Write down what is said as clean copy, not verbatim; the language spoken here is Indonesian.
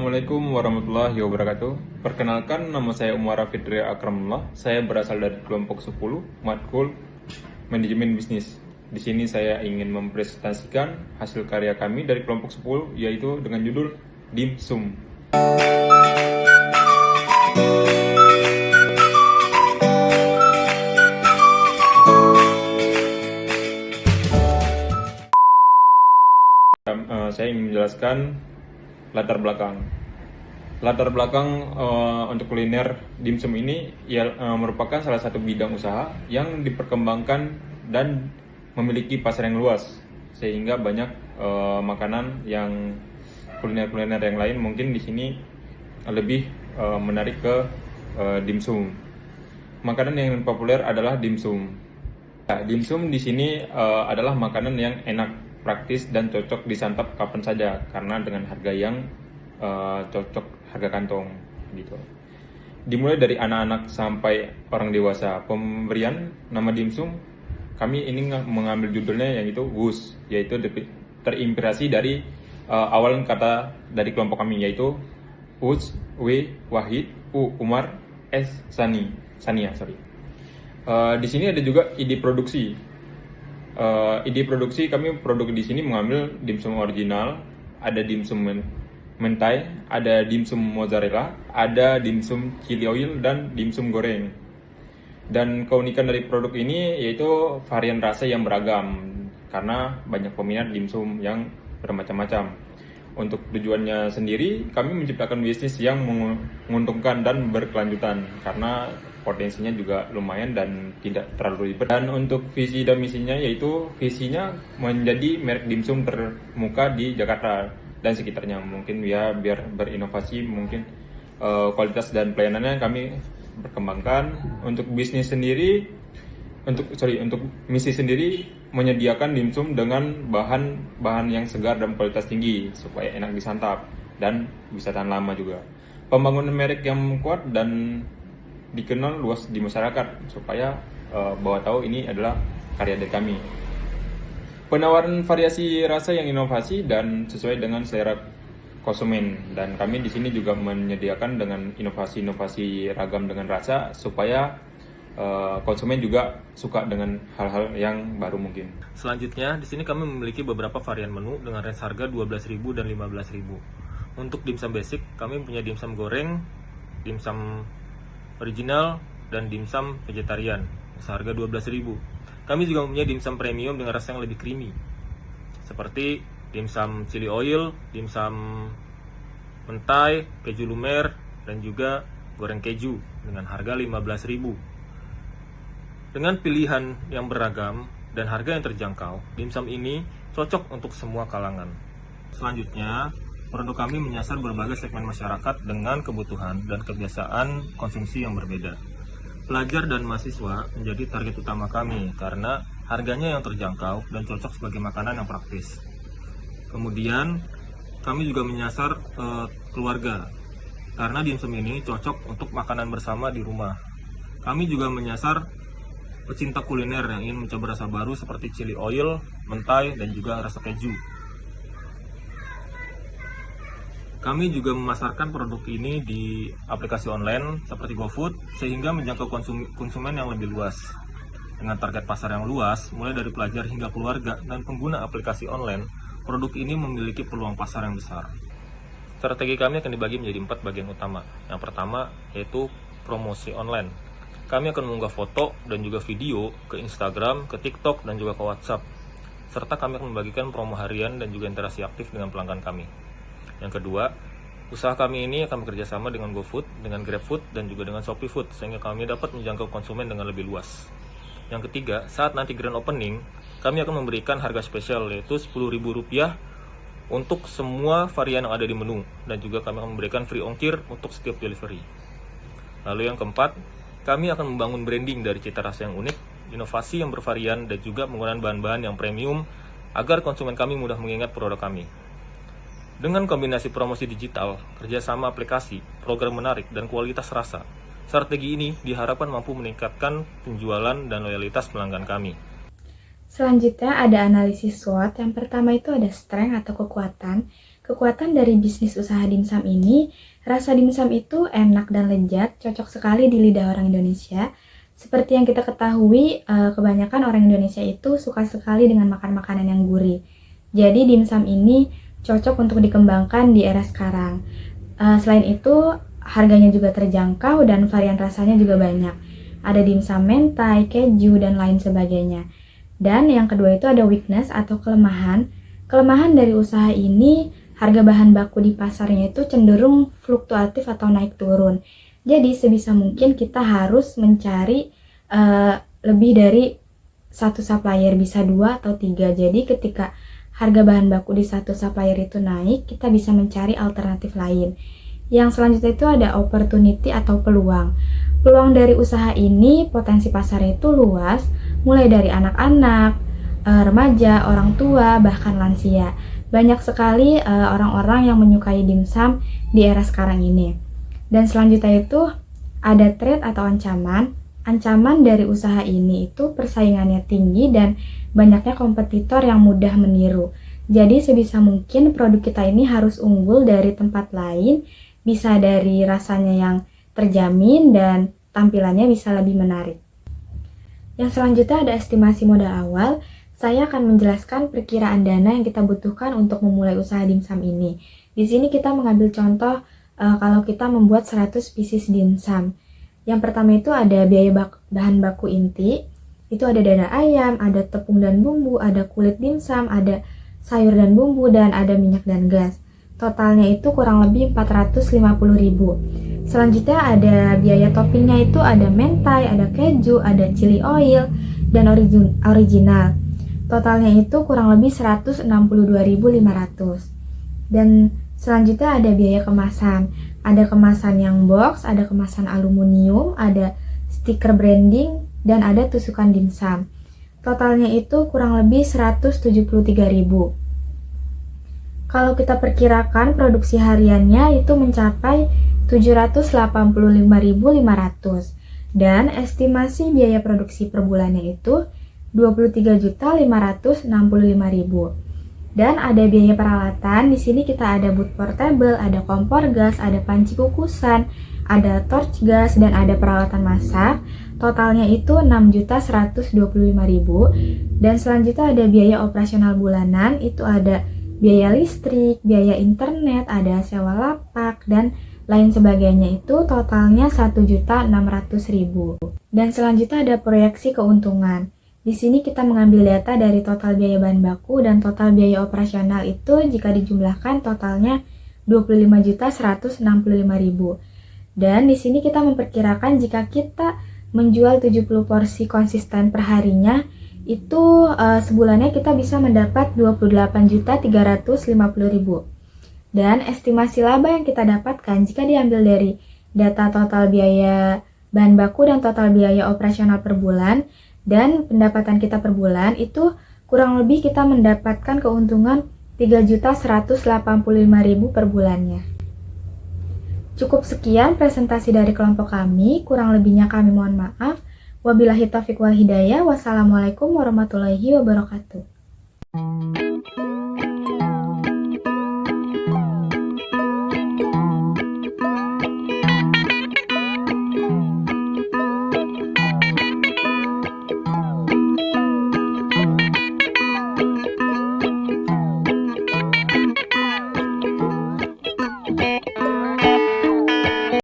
Assalamualaikum warahmatullahi wabarakatuh. Perkenalkan, nama saya Umar Fitri Akramullah. Saya berasal dari kelompok 10 Matkul Manajemen Bisnis. Di sini saya ingin mempresentasikan hasil karya kami dari kelompok 10, yaitu dengan judul Dimsum. Saya ingin menjelaskan latar belakang. Untuk kuliner dimsum ini merupakan salah satu bidang usaha yang diperkembangkan dan memiliki pasar yang luas, sehingga banyak makanan yang kuliner yang lain mungkin di sini lebih menarik ke dimsum. Makanan yang populer adalah dimsum. Dimsum di sini adalah makanan yang enak, praktis, dan cocok disantap kapan saja karena dengan harga yang cocok, harga kantong gitu. Dimulai dari anak-anak sampai orang dewasa. Pemberian nama dimsum kami ini mengambil judulnya yang itu WUS, yaitu terinspirasi dari awalan kata dari kelompok kami, yaitu WUS, W Wahid, U Umar, S Sania. Di sini ada juga ide produksi. Kami produk di sini mengambil dimsum original, ada dimsum mentai, ada dimsum mozzarella, ada dimsum chili oil, dan dimsum goreng. Dan keunikan dari produk ini yaitu varian rasa yang beragam karena banyak peminat dimsum yang bermacam-macam. Untuk tujuannya sendiri, kami menciptakan bisnis yang menguntungkan dan berkelanjutan karena potensinya juga lumayan dan tidak terlalu ribet. Dan untuk visi dan misinya yaitu visinya menjadi merek dimsum termuka di Jakarta dan sekitarnya. Mungkin ya biar berinovasi, mungkin kualitas dan pelayanannya kami berkembangkan. Untuk bisnis sendiri, untuk misi sendiri menyediakan dimsum dengan bahan yang segar dan kualitas tinggi supaya enak disantap dan bisa tahan lama juga. Pembangunan merek yang kuat dan dikenal luas di masyarakat supaya bahwa tahu ini adalah karya dari kami. Penawaran variasi rasa yang inovasi dan sesuai dengan selera konsumen, dan kami di sini juga menyediakan dengan inovasi ragam dengan rasa supaya konsumen juga suka dengan hal-hal yang baru mungkin. Selanjutnya, di sini kami memiliki beberapa varian menu dengan range harga 12.000 dan 15.000. Untuk dimsum basic, kami punya dimsum goreng, dimsum original, dan dimsum vegetarian seharga 12.000. Kami juga mempunyai dimsum premium dengan rasa yang lebih creamy, seperti dimsum chili oil, dimsum mentai, keju lumer, dan juga goreng keju dengan harga 15.000. Dengan pilihan yang beragam dan harga yang terjangkau, dimsum ini cocok untuk semua kalangan. Selanjutnya, produk kami menyasar berbagai segmen masyarakat dengan kebutuhan dan kebiasaan konsumsi yang berbeda. Pelajar dan mahasiswa menjadi target utama kami karena harganya yang terjangkau dan cocok sebagai makanan yang praktis. Kemudian, kami juga menyasar keluarga karena dimsum ini cocok untuk makanan bersama di rumah. Kami juga menyasar pecinta kuliner yang ingin mencoba rasa baru seperti chili oil, mentai, dan juga rasa keju. Kami juga memasarkan produk ini di aplikasi online seperti GoFood sehingga menjangkau konsumen yang lebih luas. Dengan target pasar yang luas, mulai dari pelajar hingga keluarga dan pengguna aplikasi online, produk ini memiliki peluang pasar yang besar. Strategi kami akan dibagi menjadi 4 bagian utama. Yang pertama yaitu promosi online. Kami akan mengunggah foto dan juga video ke Instagram, ke TikTok, dan juga ke WhatsApp. Serta kami akan membagikan promo harian dan juga interaksi aktif dengan pelanggan kami. Yang kedua, usaha kami ini akan bekerjasama dengan GoFood, dengan GrabFood, dan juga dengan ShopeeFood, sehingga kami dapat menjangkau konsumen dengan lebih luas. Yang ketiga, saat nanti grand opening, kami akan memberikan harga spesial yaitu Rp10.000 untuk semua varian yang ada di menu, dan juga kami akan memberikan free ongkir untuk setiap delivery. Lalu yang keempat, kami akan membangun branding dari cita rasa yang unik, inovasi yang bervarian, dan juga menggunakan bahan-bahan yang premium agar konsumen kami mudah mengingat produk kami. Dengan kombinasi promosi digital, kerjasama aplikasi, program menarik, dan kualitas rasa, strategi ini diharapkan mampu meningkatkan penjualan dan loyalitas pelanggan kami. Selanjutnya ada analisis SWOT. Yang pertama itu ada strength atau kekuatan, Kekuatan dari bisnis usaha dimsum ini, rasa dimsum itu enak dan lezat, cocok sekali di lidah orang Indonesia. Seperti yang kita ketahui, kebanyakan orang Indonesia itu suka sekali dengan makan makanan yang gurih. Jadi dimsum ini cocok untuk dikembangkan di era sekarang. Selain itu, harganya juga terjangkau dan varian rasanya juga banyak. Ada dimsum mentai, keju, dan lain sebagainya. Dan yang kedua itu ada weakness atau kelemahan. Kelemahan dari usaha ini, harga bahan baku di pasarnya itu cenderung fluktuatif atau naik turun. Jadi sebisa mungkin kita harus mencari lebih dari satu supplier, bisa 2 atau 3. Jadi ketika harga bahan baku di satu supplier itu naik, kita bisa mencari alternatif lain. Yang selanjutnya itu ada opportunity atau peluang. Peluang dari usaha ini, potensi pasarnya itu luas, mulai dari anak-anak, remaja, orang tua, bahkan lansia. Banyak sekali orang-orang yang menyukai dimsum di era sekarang ini. Dan selanjutnya itu ada threat atau ancaman. Ancaman dari usaha ini itu persaingannya tinggi dan banyaknya kompetitor yang mudah meniru. Jadi sebisa mungkin produk kita ini harus unggul dari tempat lain, bisa dari rasanya yang terjamin dan tampilannya bisa lebih menarik. Yang selanjutnya ada estimasi modal awal. Saya akan menjelaskan perkiraan dana yang kita butuhkan untuk memulai usaha dimsum ini. Di sini kita mengambil contoh kalau kita membuat 100 pieces dimsum. Yang pertama itu ada biaya bahan baku inti, itu ada dada ayam, ada tepung dan bumbu, ada kulit dimsum, ada sayur dan bumbu, dan ada minyak dan gas. Totalnya itu kurang lebih 450.000. Selanjutnya ada biaya toppingnya, itu ada mentai, ada keju, ada chili oil, dan original. Totalnya itu kurang lebih 162.500. Dan selanjutnya ada biaya kemasan. Ada kemasan yang box, ada kemasan aluminium, ada stiker branding, dan ada tusukan dimsum. Totalnya itu kurang lebih 173.000. Kalau kita perkirakan produksi hariannya itu mencapai 785.500. Dan estimasi biaya produksi per bulannya itu 23.565.000. Dan ada biaya peralatan. Di sini kita ada boot portable, ada kompor gas, ada panci kukusan, ada torch gas, dan ada peralatan masak. Totalnya itu 6.125.000. Dan selanjutnya ada biaya operasional bulanan, itu ada biaya listrik, biaya internet, ada sewa lapak, dan lain sebagainya. Itu totalnya 1.600.000. Dan selanjutnya ada proyeksi keuntungan. Di sini kita mengambil data dari total biaya bahan baku dan total biaya operasional itu jika dijumlahkan totalnya 25.165.000. Dan di sini kita memperkirakan jika kita menjual 70 porsi konsisten per harinya, itu sebulannya kita bisa mendapat 28.350.000. Dan estimasi laba yang kita dapatkan jika diambil dari data total biaya bahan baku dan total biaya operasional per bulan, dan pendapatan kita per bulan itu kurang lebih kita mendapatkan keuntungan 3.185.000 per bulannya. Cukup sekian presentasi dari kelompok kami, kurang lebihnya kami mohon maaf. Wabillahi taufiq wal hidayah. Wassalamualaikum warahmatullahi wabarakatuh.